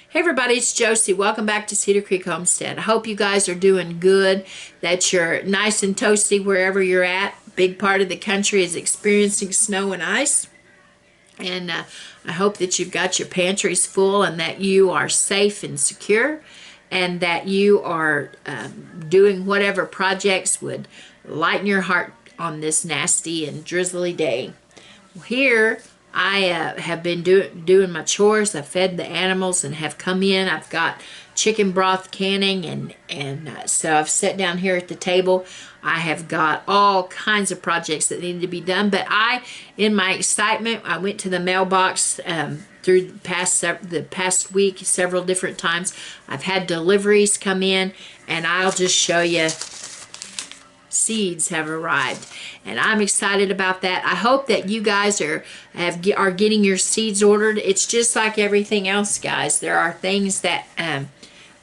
Hey everybody, it's Josie. Welcome back to Cedar Creek Homestead. I hope you guys are doing good, that you're nice and toasty wherever you're at. Big part of the country is experiencing snow and ice. And I hope that you've got your pantries full and that you are safe and secure and that you are doing whatever projects would lighten your heart on this nasty and drizzly day. Here, I have been doing my chores. I've fed the animals and have come in. I've got chicken broth canning and so I've sat down here at the table. I have got all kinds of projects that need to be done, but in my excitement, I went to the mailbox through the past week several different times. I've had deliveries come in, and I'll just show you. Seeds have arrived, and I'm excited about that. I hope that you guys are getting your seeds ordered. It's just like everything else, guys. There are things that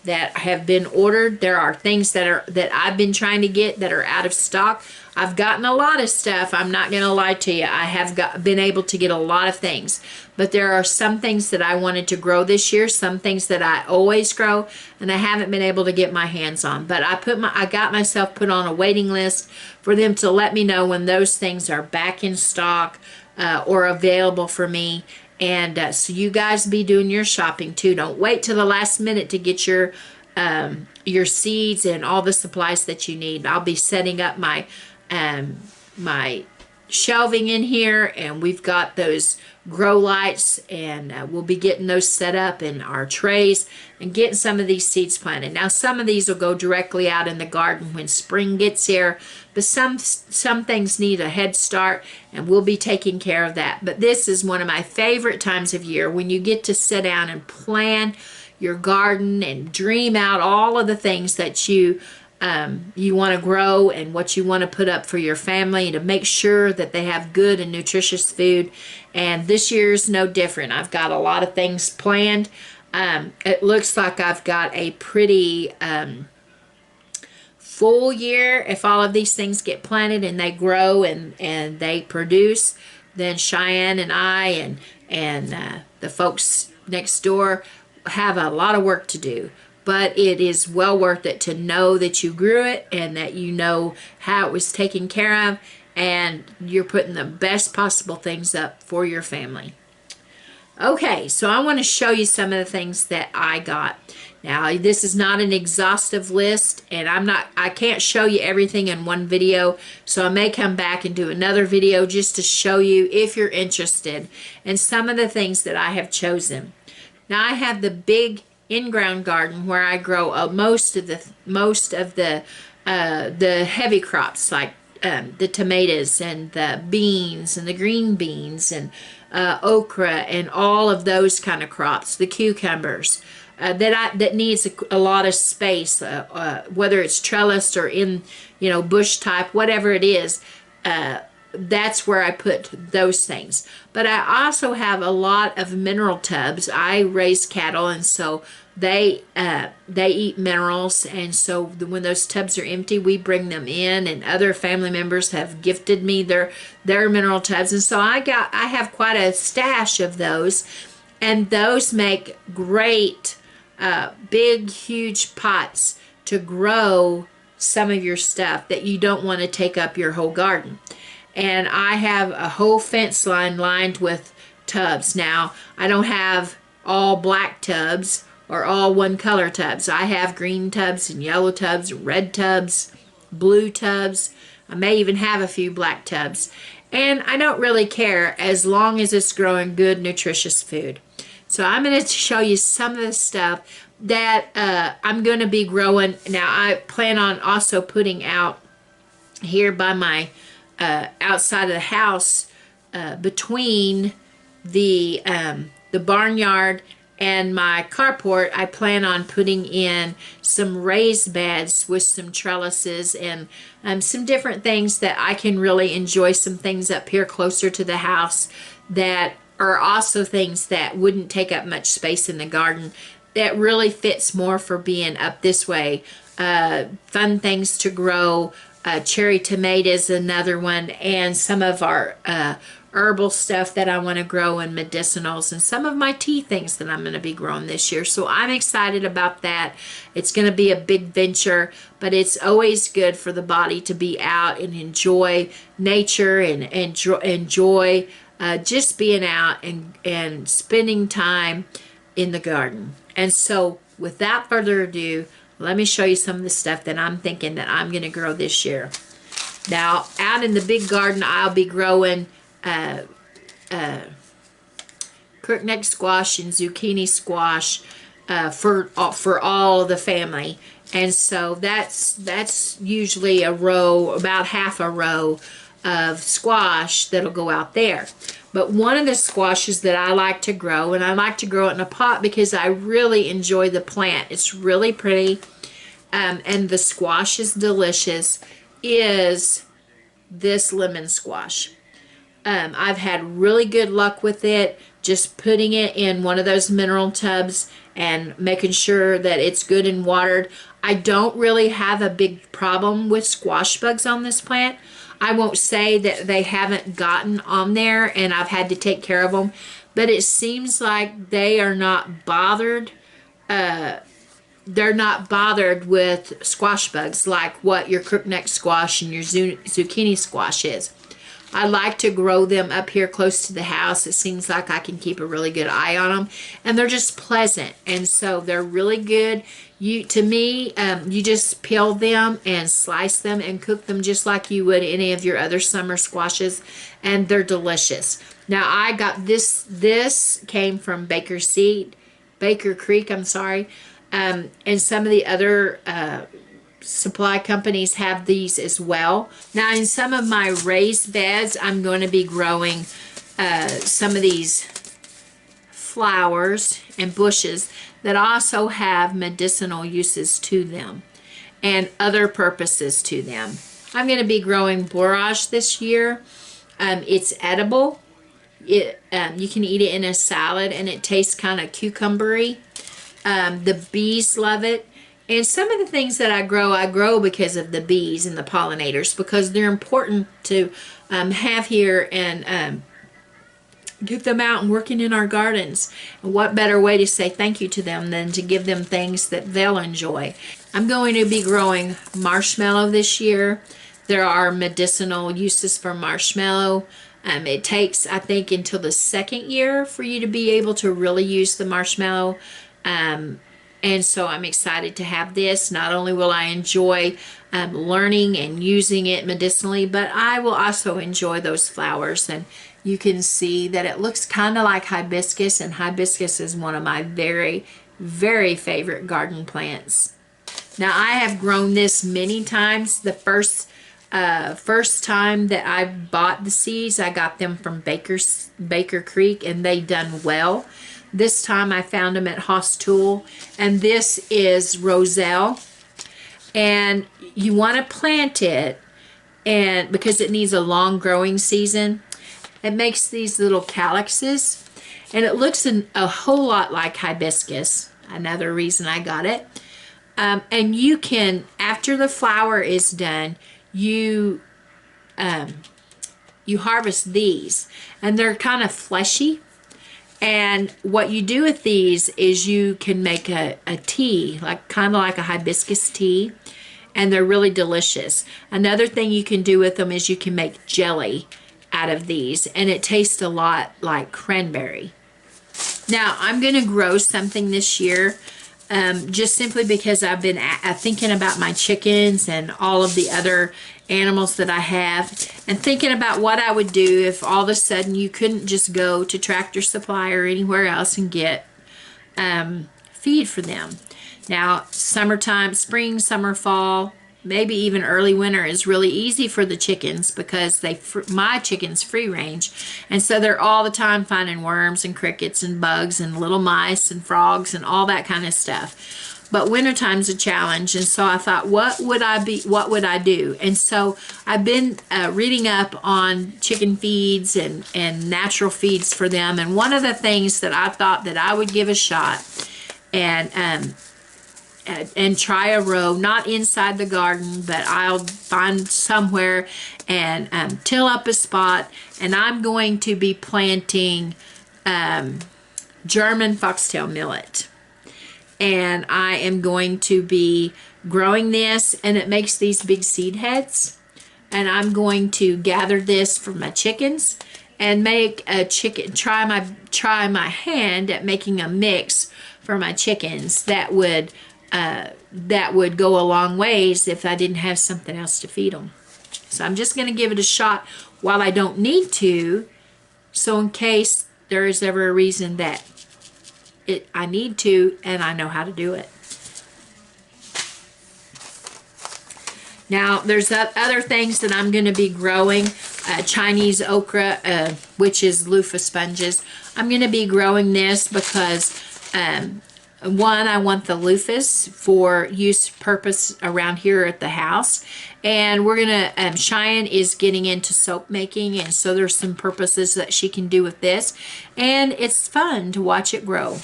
have been ordered. There are things that I've been trying to get that are out of stock. I've gotten a lot of stuff. I'm not going to lie to you. I have been able to get a lot of things. But there are some things that I wanted to grow this year, some things that I always grow, and I haven't been able to get my hands on. But I got myself put on a waiting list for them to let me know when those things are back in stock or available for me. And so you guys be doing your shopping too. Don't wait till the last minute to get your seeds and all the supplies that you need. I'll be setting up my shelving in here, and we've got those grow lights, and we'll be getting those set up in our trays and getting some of these seeds planted. Now some of these will go directly out in the garden when spring gets here, but some things need a head start, and we'll be taking care of that. But this is one of my favorite times of year, when you get to sit down and plan your garden and dream out all of the things that you want to grow and what you want to put up for your family, to make sure that they have good and nutritious food. And this year's no different. I've got a lot of things planned. It looks like I've got a pretty full year. If all of these things get planted and they grow and they produce, then Cheyenne and I and the folks next door have a lot of work to do. But it is well worth it to know that you grew it and that you know how it was taken care of, and you're putting the best possible things up for your family. Okay, so I want to show you some of the things that I got. Now, this is not an exhaustive list, and I can't show you everything in one video, so I may come back and do another video just to show you, if you're interested, in some of the things that I have chosen. Now, I have the big in-ground garden where I grow most of the heavy crops, like the tomatoes and the beans and the green beans and okra and all of those kind of crops, the cucumbers that needs a lot of space, whether it's trellised or in bush type, whatever it is. That's where I put those things. But I also have a lot of mineral tubs. I raise cattle, and so they eat minerals, and so when those tubs are empty, we bring them in, and other family members have gifted me their mineral tubs, and so I have quite a stash of those, and those make great big huge pots to grow some of your stuff that you don't want to take up your whole garden. And I have a whole fence line lined with tubs. Now, I don't have all black tubs or all one color tubs. I have green tubs and yellow tubs, red tubs, blue tubs. I may even have a few black tubs. And I don't really care as long as it's growing good, nutritious food. So I'm going to show you some of the stuff that I'm going to be growing. Now, I plan on also putting out here by my outside of the house, between the barnyard and my carport. I plan on putting in some raised beds with some trellises and some different things that I can really enjoy, some things up here closer to the house that are also things that wouldn't take up much space in the garden, that really fits more for being up this way. Fun things to grow. cherry tomatoes, another one, and some of our herbal stuff that I want to grow, and medicinals, and some of my tea things that I'm going to be growing this year. So I'm excited about that. It's going to be a big venture, but it's always good for the body to be out and enjoy nature and enjoy just being out and spending time in the garden. And so without further ado, let me show you some of the stuff that I'm thinking that I'm going to grow this year. Now, out in the big garden, I'll be growing crookneck squash and zucchini squash for all of the family. And so that's usually a row, about half a row of squash that'll go out there. But one of the squashes that I like to grow, and I like to grow it in a pot because I really enjoy the plant. It's really pretty, and the squash is delicious, is this lemon squash. I've had really good luck with it, just putting it in one of those mineral tubs and making sure that it's good and watered. I don't really have a big problem with squash bugs on this plant. I won't say that they haven't gotten on there and I've had to take care of them, but it seems like they are not bothered. They're not bothered with squash bugs like what your crookneck squash and your zucchini squash is. I like to grow them up here close to the house. It seems like I can keep a really good eye on them, and they're just pleasant, and so they're really good. You just peel them and slice them and cook them just like you would any of your other summer squashes, and they're delicious. Now I got this came from Baker Creek, I'm sorry, and some of the other supply companies have these as well. Now in some of my raised beds, I'm going to be growing some of these flowers and bushes that also have medicinal uses to them and other purposes to them. I'm going to be growing borage this year. It's edible. You can eat it in a salad and it tastes kind of cucumbery. The bees love it. And some of the things that I grow because of the bees and the pollinators, because they're important to have here and get them out and working in our gardens. And what better way to say thank you to them than to give them things that they'll enjoy. I'm going to be growing marshmallow this year. There are medicinal uses for marshmallow. It takes, I think, until the second year for you to be able to really use the marshmallow. And so I'm excited to have this. Not only will I enjoy learning and using it medicinally, but I will also enjoy those flowers. And you can see that it looks kind of like hibiscus, and hibiscus is one of my very, very favorite garden plants. Now I have grown this many times. The first time that I bought the seeds, I got them from Baker Creek, and they done well. This time I found them at Homestead, and this is roselle, and you want to plant it, and because it needs a long growing season. It makes these little calyxes, and it looks a whole lot like hibiscus. Another reason I got it. And you can, after the flower is done, you harvest these, and they're kind of fleshy. And what you do with these is you can make a tea, kind of like a hibiscus tea, and they're really delicious. Another thing you can do with them is you can make jelly out of these, and it tastes a lot like cranberry. Now I'm going to grow something this year, just simply because I've been thinking about my chickens and all of the other animals that I have, and thinking about what I would do if all of a sudden you couldn't just go to Tractor Supply or anywhere else and get feed for them. Now summertime, spring, summer, fall, maybe even early winter is really easy for the chickens because my chickens free range, and so they're all the time finding worms and crickets and bugs and little mice and frogs and all that kind of stuff. But wintertime's a challenge, and so I thought, what would I do? And so I've been reading up on chicken feeds and natural feeds for them, and one of the things that I thought that I would give a shot, and and try a row, not inside the garden, but I'll find somewhere and till up a spot, and I'm going to be planting German foxtail millet. And I am going to be growing this, and it makes these big seed heads. And I'm going to gather this for my chickens and make a chicken, try my hand at making a mix for my chickens that would go a long ways if I didn't have something else to feed them. So I'm just going to give it a shot while I don't need to, so in case there is ever a reason that I need to and I know how to do it. Now, there's other things that I'm going to be growing. Chinese okra, which is loofah sponges. I'm going to be growing this because, one, I want the loofahs for use purpose around here at the house. And we're going to, Cheyenne is getting into soap making, and so there's some purposes that she can do with this. And it's fun to watch it grow.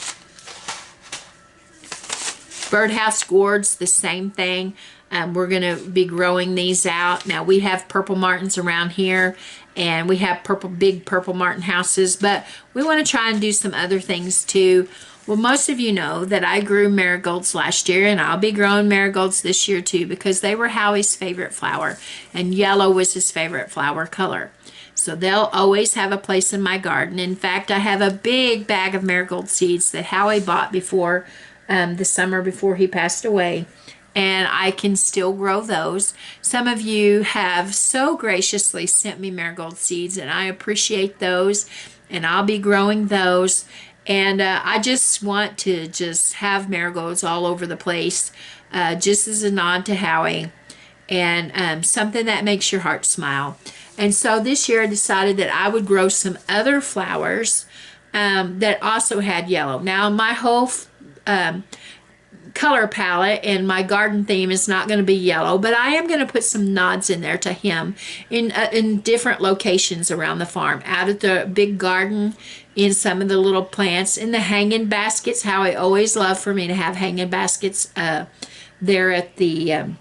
Birdhouse gourds, the same thing. We're going to be growing these out. Now, we have purple martins around here, and we have big purple martin houses, but we want to try and do some other things too. Well, most of you know that I grew marigolds last year, and I'll be growing marigolds this year too, because they were Howie's favorite flower, and yellow was his favorite flower color. So they'll always have a place in my garden. In fact, I have a big bag of marigold seeds that Howie bought before the summer before he passed away. And I can still grow those. Some of you have so graciously sent me marigold seeds, and I appreciate those, and I'll be growing those. And I just want to just have marigolds all over the place, just as a nod to Howie, and something that makes your heart smile. And so this year I decided that I would grow some other flowers that also had yellow. Now, my whole color palette and my garden theme is not going to be yellow, but I am going to put some nods in there to him in different locations around the farm, out at the big garden, in some of the little plants, in the hanging baskets. How I always loved for me to have hanging baskets there at the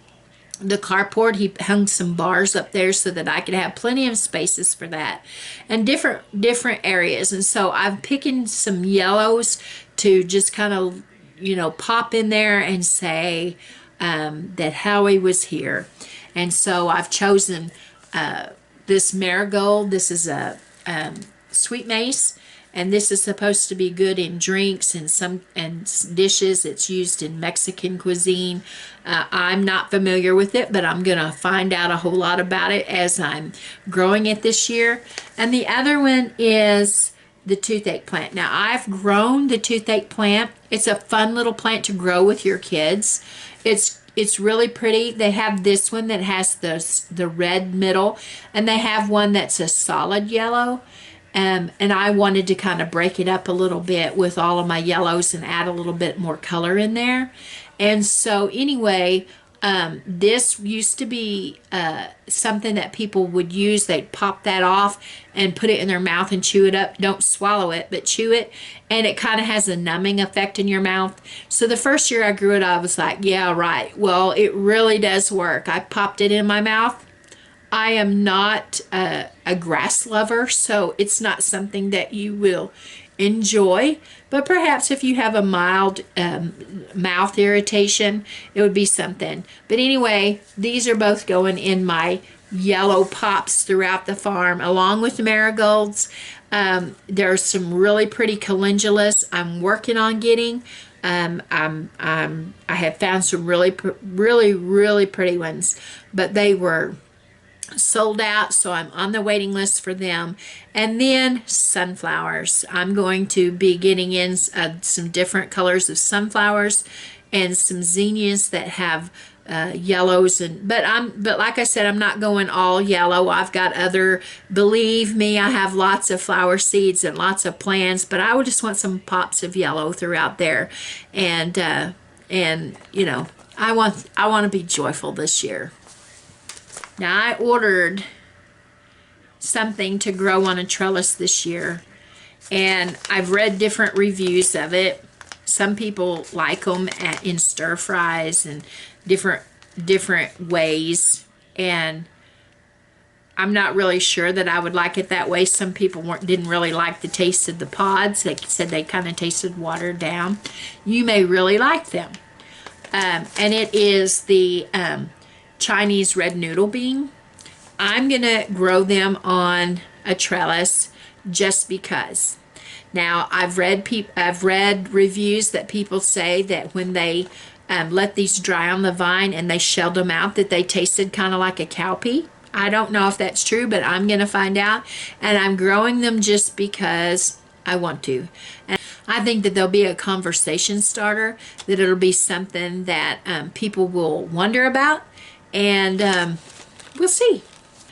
carport. He hung some bars up there so that I could have plenty of spaces for that, and different areas. And so I'm picking some yellows to just kind of, you know, pop in there and say that Howie was here. And so I've chosen this marigold. This is a sweet mace, and this is supposed to be good in drinks and dishes. It's used in Mexican cuisine. I'm not familiar with it, but I'm gonna find out a whole lot about it as I'm growing it this year. And the other one is the toothache plant. Now, I've grown the toothache plant. It's a fun little plant to grow with your kids. It's really pretty. They have this one that has the red middle, and they have one that's a solid yellow. And I wanted to kind of break it up a little bit with all of my yellows and add a little bit more color in there. And so anyway, this used to be something that people would use. They'd pop that off and put it in their mouth and chew it up. Don't swallow it, but chew it. And it kind of has a numbing effect in your mouth. So the first year I grew it, I was like, yeah, right. Well, it really does work. I popped it in my mouth. I am not a grass lover, so it's not something that you will enjoy, but perhaps if you have a mild mouth irritation, it would be something. But anyway, these are both going in my yellow pops throughout the farm, along with the marigolds. There's some really pretty calendulas I'm working on getting. I have found some really pretty ones, but they were sold out, so I'm on the waiting list for them. And then sunflowers. I'm going to be getting in some different colors of sunflowers and some zinnias that have yellows, but like I said, I'm not going all yellow. I've got believe me, I have lots of flower seeds and lots of plants, but I would just want some pops of yellow throughout there. And you know, I want to be joyful this year. Now, I ordered something to grow on a trellis this year, and I've read different reviews of it. Some people like them in stir fries and different ways, and I'm not really sure that I would like it that way. Some people didn't really like the taste of the pods. They said they kind of tasted watered down. You may really like them. And it is the Chinese red noodle bean. I'm going to grow them on a trellis just because. Now, I've read reviews that people say that when they let these dry on the vine and they shelled them out, that they tasted kind of like a cowpea. I don't know if that's true, but I'm going to find out. And I'm growing them just because I want to. And I think that there'll be a conversation starter, that it'll be something that people will wonder about. And we'll see.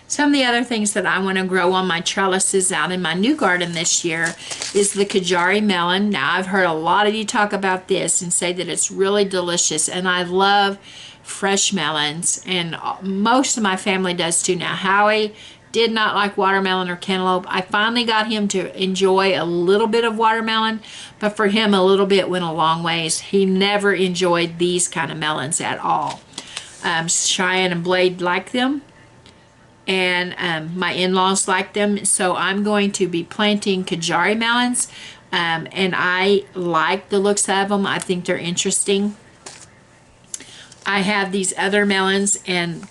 Some of the other things that I want to grow on my trellises out in my new garden this year is the Kajari melon. Now, I've heard a lot of you talk about this and say that it's really delicious, and I love fresh melons, and most of my family does too. Now, Howie did not like watermelon or cantaloupe. I finally got him to enjoy a little bit of watermelon, but for him, a little bit went a long ways. He never enjoyed these kind of melons at all. Cheyenne and Blade like them, and my in-laws like them, so I'm going to be planting Kajari melons, and I like the looks of them. I think they're interesting. I have these other melons, and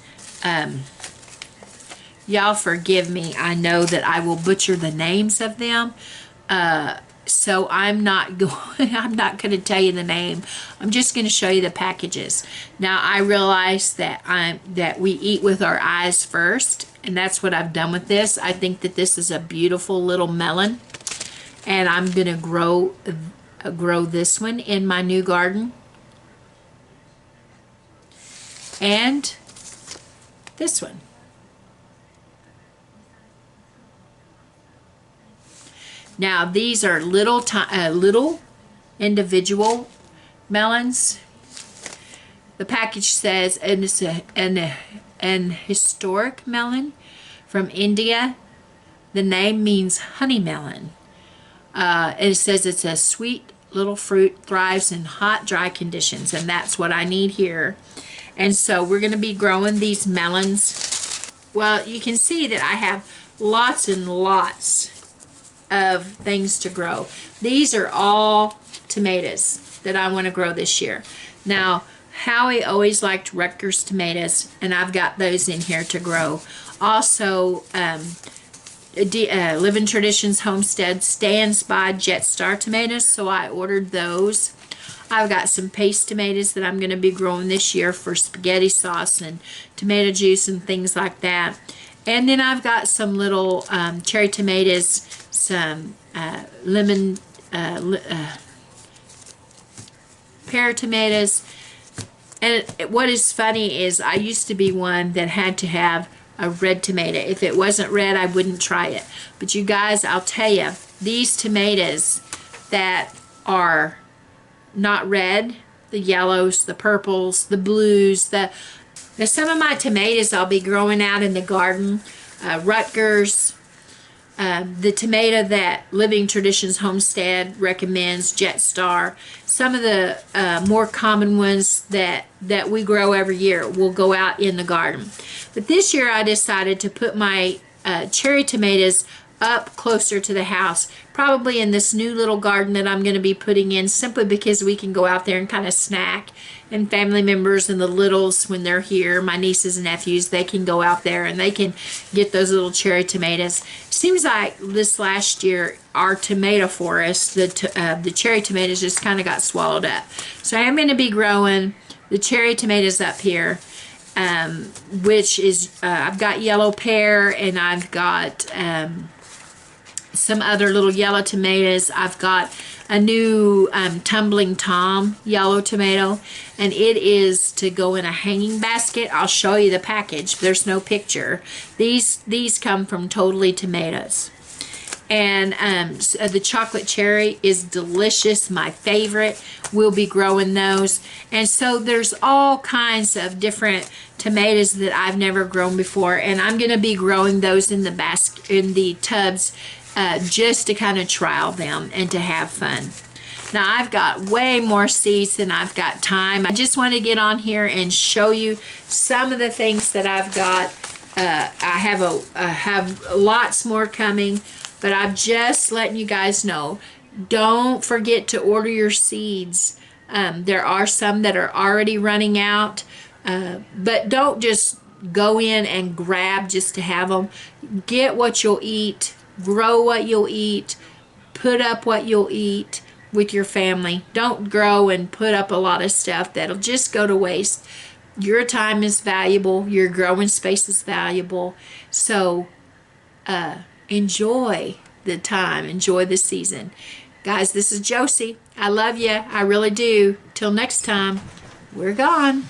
y'all forgive me. I know that I will butcher the names of them, so I'm not going to tell you the name. I'm just going to show you the packages. Now, I realize that we eat with our eyes first, and that's what I've done with this. I think that this is a beautiful little melon, and I'm going to grow this one in my new garden. And this one. Now, these are little individual melons. The package says, and it's an historic melon from India. The name means honey melon. And it says it's a sweet little fruit, thrives in hot, dry conditions, and that's what I need here. And so we're going to be growing these melons. Well, you can see that I have lots and lots of things to grow. These are all tomatoes that I want to grow this year. Now, Howie always liked Rutgers tomatoes, and I've got those in here to grow. Also, Living Traditions Homestead stands by Jet Star tomatoes, so I ordered those. I've got some paste tomatoes that I'm going to be growing this year for spaghetti sauce and tomato juice and things like that. And then I've got some little cherry tomatoes, some lemon pear tomatoes. And what is funny is I used to be one that had to have a red tomato. If it wasn't red, I wouldn't try it. But you guys, I'll tell you, these tomatoes that are not red, the yellows, the purples, the blues, now some of my tomatoes I'll be growing out in the garden. Rutgers, the tomato that Living Traditions Homestead recommends, Jet Star. Some of the more common ones that we grow every year will go out in the garden. But this year I decided to put my cherry tomatoes up closer to the house, probably in this new little garden that I'm going to be putting in, simply because we can go out there and kind of snack, and family members and the littles, when they're here, my nieces and nephews, they can go out there and they can get those little cherry tomatoes. Seems like this last year our tomato forest, the cherry tomatoes just kind of got swallowed up. So I'm going to be growing the cherry tomatoes up here, which is I've got yellow pear, and I've got some other little yellow tomatoes. I've got a new Tumbling Tom yellow tomato, and it is to go in a hanging basket. I'll show you the package. There's no picture. These come from Totally Tomatoes. And the chocolate cherry is delicious, my favorite. We'll be growing those. And so there's all kinds of different tomatoes that I've never grown before, and I'm going to be growing those in the tubs just to kind of trial them and to have fun. Now I've got way more seeds than I've got time. I just want to get on here and show you some of the things that I've got. I have lots more coming, but I'm just letting you guys know. Don't forget to order your seeds. There are some that are already running out, but don't just go in and grab just to have them. Get what you'll eat, grow what you'll eat, put up what you'll eat with your family. Don't grow and put up a lot of stuff that'll just go to waste. Your time is valuable. Your growing space is valuable. So enjoy the time. Enjoy the season. Guys, this is Josie. I love you. I really do. Till next time, we're gone.